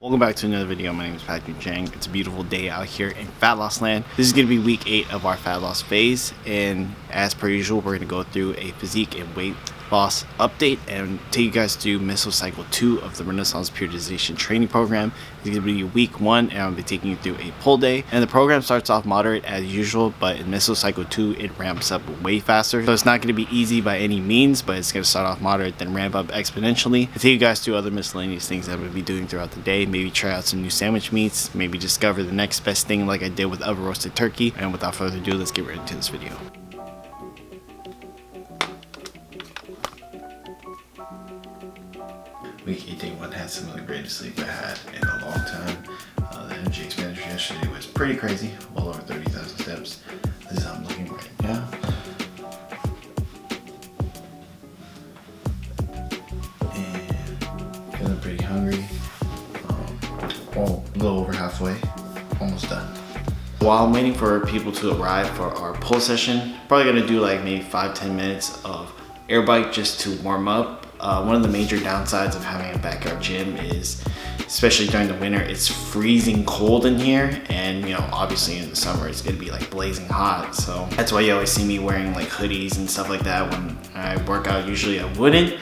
Welcome back to another video. My name is Patrick Jang. It's a beautiful day out here in fat loss land. This is going to be week 8 of our fat loss phase, and as per usual, we're going to go through a physique and weight loss update and take you guys through Missile Cycle 2 of the Renaissance Periodization Training Program. It's going to be week 1, and I'll be taking you through a pull day. And the program starts off moderate as usual, but in Missile Cycle 2, it ramps up way faster. So it's not going to be easy by any means, but it's going to start off moderate, then ramp up exponentially. I'll take you guys through other miscellaneous things that I'm going to be doing throughout the day. Maybe try out some new sandwich meats, maybe discover the next best thing like I did with oven roasted turkey. And without further ado, let's get right into this video. Week 8 day 1 had some of the greatest sleep I had in a long time. The energy expenditure yesterday was pretty crazy, well over 30,000 steps. This is how I'm looking right now. And feeling pretty hungry. A little over halfway, almost done. While I'm waiting for people to arrive for our pull session, probably gonna do like maybe 5-10 minutes of air bike just to warm up. One of the major downsides of having a backyard gym is, especially during the winter, it's freezing cold in here, and you know, obviously in the summer it's gonna be like blazing hot. So that's why you always see me wearing like hoodies and stuff like that when I work out. Usually I wouldn't,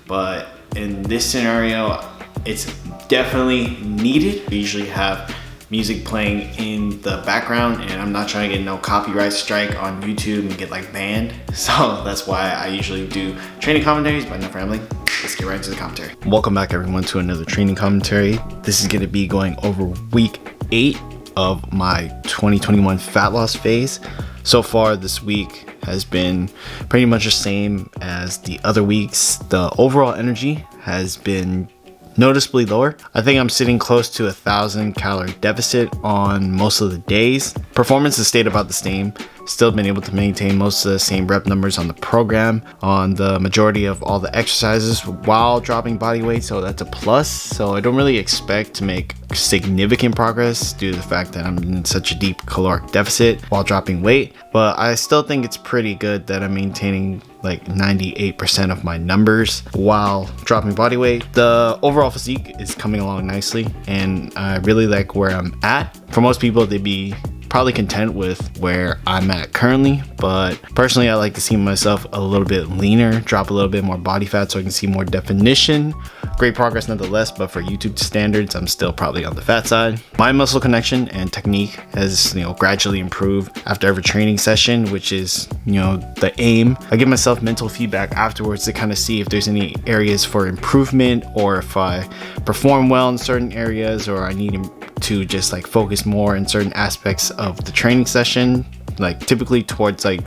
but in this scenario, it's definitely needed. We usually have music playing in the background, and I'm not trying to get no copyright strike on YouTube and get like banned. So that's why I usually do training commentaries, but enough rambling. Let's get right into the commentary. Welcome back everyone to another training commentary. This is gonna be going over week 8 of my 2021 fat loss phase. So far this week has been pretty much the same as the other weeks. The overall energy has been noticeably lower. I think I'm sitting close to 1,000 calorie deficit on most of the days. Performance has stayed about the same. Still been able to maintain most of the same rep numbers on the program on the majority of all the exercises while dropping body weight, so that's a plus. So I don't really expect to make significant progress due to the fact that I'm in such a deep caloric deficit while dropping weight, but I still think it's pretty good that I'm maintaining like 98% of my numbers while dropping body weight. The overall physique is coming along nicely, and I really like where I'm at. For most people, they'd be probably content with where I'm at currently, but personally I like to see myself a little bit leaner, drop a little bit more body fat so I can see more definition. Great progress nonetheless, but for YouTube standards, I'm still probably on the fat side. My muscle connection and technique has, gradually improved after every training session, which is, the aim. I give myself mental feedback afterwards to kind of see if there's any areas for improvement, or if I perform well in certain areas, or I need to just like focus more in certain aspects of the training session, like typically towards like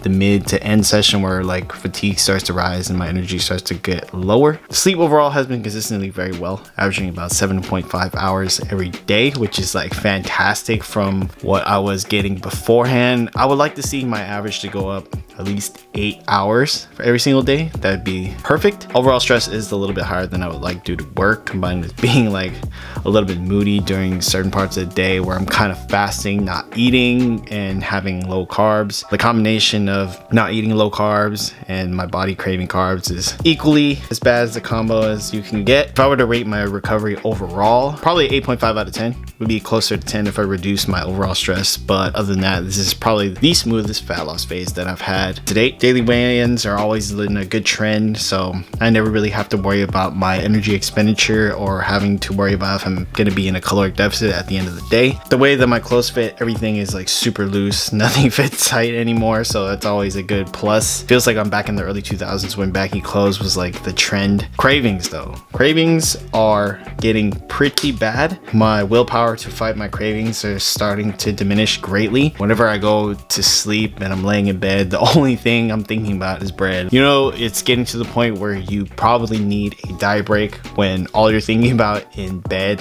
the mid to end session where like fatigue starts to rise and my energy starts to get lower. Sleep overall has been consistently very well, averaging about 7.5 hours every day, which is like fantastic from what I was getting beforehand. I would like to see my average to go up at least 8 hours for every single day. That'd be perfect. Overall stress is a little bit higher than I would like due to work, combined with being like a little bit moody during certain parts of the day where I'm kind of fasting, not eating, and having low carbs. The combination of not eating low carbs and my body craving carbs is equally as bad as the combo as you can get. If I were to rate my recovery overall, probably 8.5 out of 10. Would be closer to 10 if I reduce my overall stress, but other than that, this is probably the smoothest fat loss phase that I've had to date. Daily weigh-ins are always in a good trend, so I never really have to worry about my energy expenditure or having to worry about if I'm gonna be in a caloric deficit at the end of the day. The way that my clothes fit, everything is like super loose. Nothing fits tight anymore, so that's always a good plus. Feels like I'm back in the early 2000s when baggy clothes was like the trend. Cravings though. Cravings are getting pretty bad. My willpower to fight my cravings are starting to diminish greatly. Whenever I go to sleep and I'm laying in bed, the only thing I'm thinking about is bread. It's getting to the point where you probably need a diet break when all you're thinking about in bed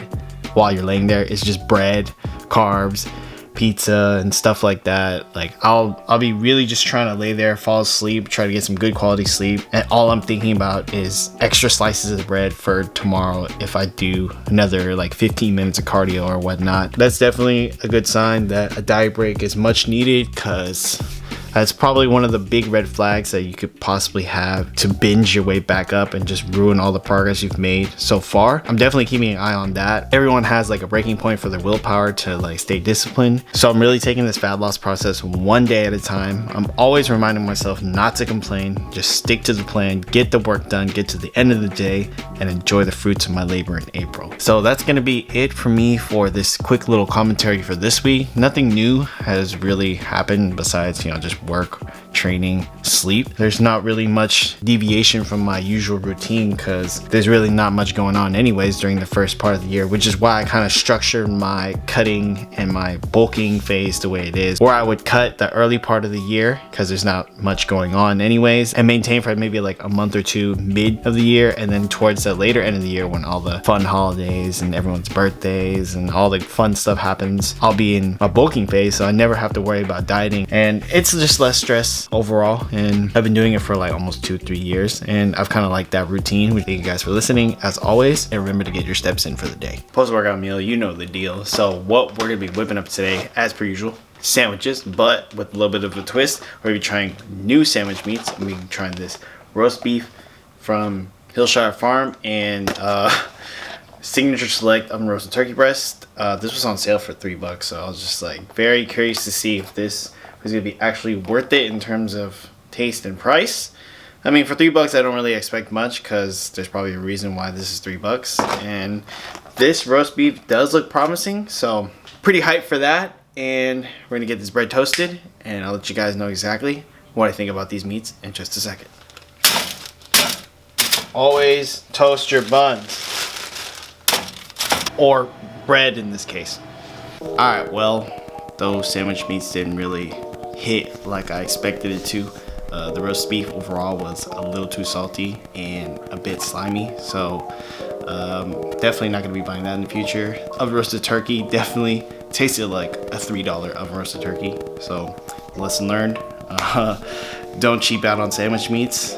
while you're laying there is just bread, carbs, pizza, and stuff like that. Like I'll be really just trying to lay there, fall asleep, try to get some good quality sleep, and all I'm thinking about is extra slices of bread for tomorrow if I do another like 15 minutes of cardio or whatnot. That's definitely a good sign that a diet break is much needed, because It's probably one of the big red flags that you could possibly have to binge your way back up and just ruin all the progress you've made so far. I'm definitely keeping an eye on that. Everyone has like a breaking point for their willpower to like stay disciplined. So I'm really taking this fat loss process one day at a time. I'm always reminding myself not to complain, just stick to the plan, get the work done, get to the end of the day, and enjoy the fruits of my labor in April. So that's gonna be it for me for this quick little commentary for this week. Nothing new has really happened besides, you know, just work, training, sleep. There's not really much deviation from my usual routine because there's really not much going on anyways during the first part of the year, which is why I kind of structured my cutting and my bulking phase the way it is, where I would cut the early part of the year because there's not much going on anyways, and maintain for maybe like a month or two mid of the year, and then towards the later end of the year when all the fun holidays and everyone's birthdays and all the fun stuff happens, I'll be in my bulking phase, so I never have to worry about dieting, and it's just less stress overall. And I've been doing it for like almost 2-3 years, and I've kind of liked that routine. Thank you guys for listening as always, and remember to get your steps in for the day. Post-workout meal, you know the deal. So what we're gonna be whipping up today, as per usual, sandwiches, but with a little bit of a twist. We're gonna be trying new sandwich meats, and we're trying this roast beef from Hillshire Farm and Signature Select oven roasted turkey breast. This was on sale for $3, so I was just like very curious to see if this was gonna be actually worth it in terms of taste and price. I mean, for $3 I don't really expect much because there's probably a reason why this is $3, and this roast beef does look promising, so pretty hyped for that. And we're gonna get this bread toasted, and I'll let you guys know exactly what I think about these meats in just a second. Always toast your buns, or bread in this case. Alright, well, those sandwich meats didn't really hit like I expected it to. The roast beef overall was a little too salty and a bit slimy, so definitely not going to be buying that in the future. Oven roasted turkey definitely tasted like a $3 oven roasted turkey, so lesson learned. Don't cheap out on sandwich meats.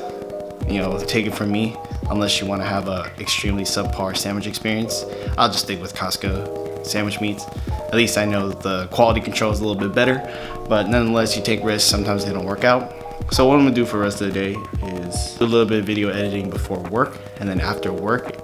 You know, take it from me, unless you want to have a extremely subpar sandwich experience. I'll just stick with Costco sandwich meats. At least I know the quality control is a little bit better, but nonetheless, you take risks, sometimes they don't work out. So what I'm gonna do for the rest of the day is do a little bit of video editing before work, and then after work,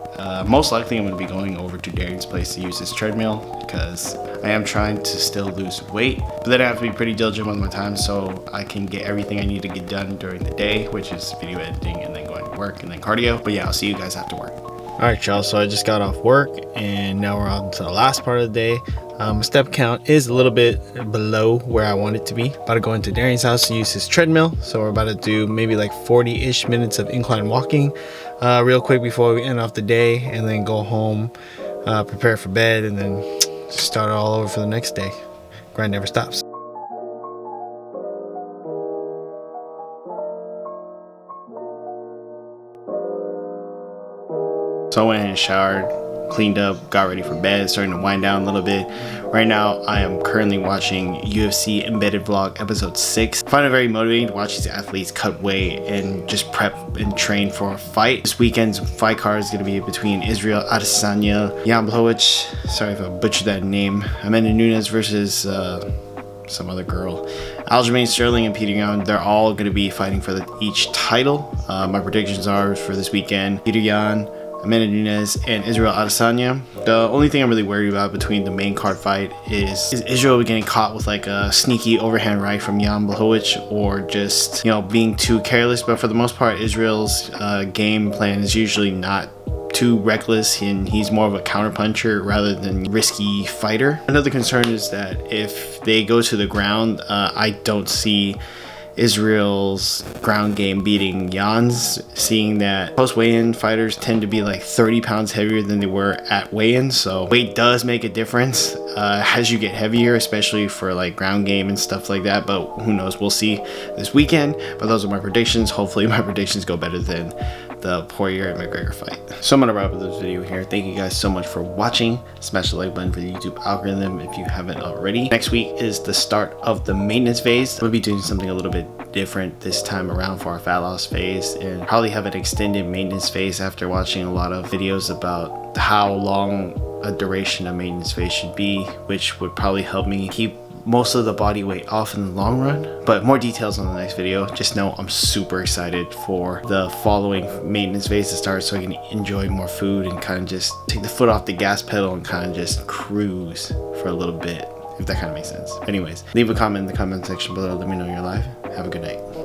most likely I'm gonna be going over to Darian's place to use his treadmill because I am trying to still lose weight, but then I have to be pretty diligent with my time so I can get everything I need to get done during the day, which is video editing and then going to work and then cardio. But yeah, I'll see you guys after work. All right, y'all, so I just got off work and now we're on to the last part of the day. Step count is a little bit below where I want it to be. About to go into Darian's house to use his treadmill, so we're about to do maybe like 40-ish minutes of incline walking real quick before we end off the day, and then go home, prepare for bed, and then just start all over for the next day. Grind never stops. So I went in and showered, cleaned up, got ready for bed, starting to wind down a little bit. Right now, I am currently watching UFC Embedded Vlog episode 6. I find it very motivating to watch these athletes cut weight and just prep and train for a fight. This weekend's fight card is going to be between Israel Adesanya, Jan Blachowicz, sorry if I butchered that name, Amanda Nunes versus some other girl, Aljamain Sterling and Peter Yan. They're all going to be fighting for each title. My predictions are for this weekend: Peter Yan, Amanda Nunes, and Israel Adesanya. The only thing I'm really worried about between the main card fight is Israel getting caught with like a sneaky overhand right from Jan Blachowicz, or just, you know, being too careless. But for the most part, Israel's game plan is usually not too reckless, and he's more of a counterpuncher rather than risky fighter. Another concern is that if they go to the ground, I don't see Israel's ground game beating Jan's, seeing that post weigh-in fighters tend to be like 30 pounds heavier than they were at weigh-in, so weight does make a difference as you get heavier, especially for like ground game and stuff like that. But who knows, we'll see this weekend. But those are my predictions. Hopefully my predictions go better than the Poirier and McGregor fight. So I'm gonna wrap up this video here. Thank you guys so much for watching. Smash the like button for the YouTube algorithm if you haven't already. Next week is the start of the maintenance phase. We'll be doing something a little bit different this time around for our fat loss phase, and probably have an extended maintenance phase after watching a lot of videos about how long a duration of maintenance phase should be, which would probably help me keep most of the body weight off in the long run. But more details on the next video. Just know I'm super excited for the following maintenance phase to start, so I can enjoy more food and kind of just take the foot off the gas pedal and kind of just cruise for a little bit, if that kind of makes sense. Anyways, leave a comment in the comment section below. Let me know you're live. Have a good night.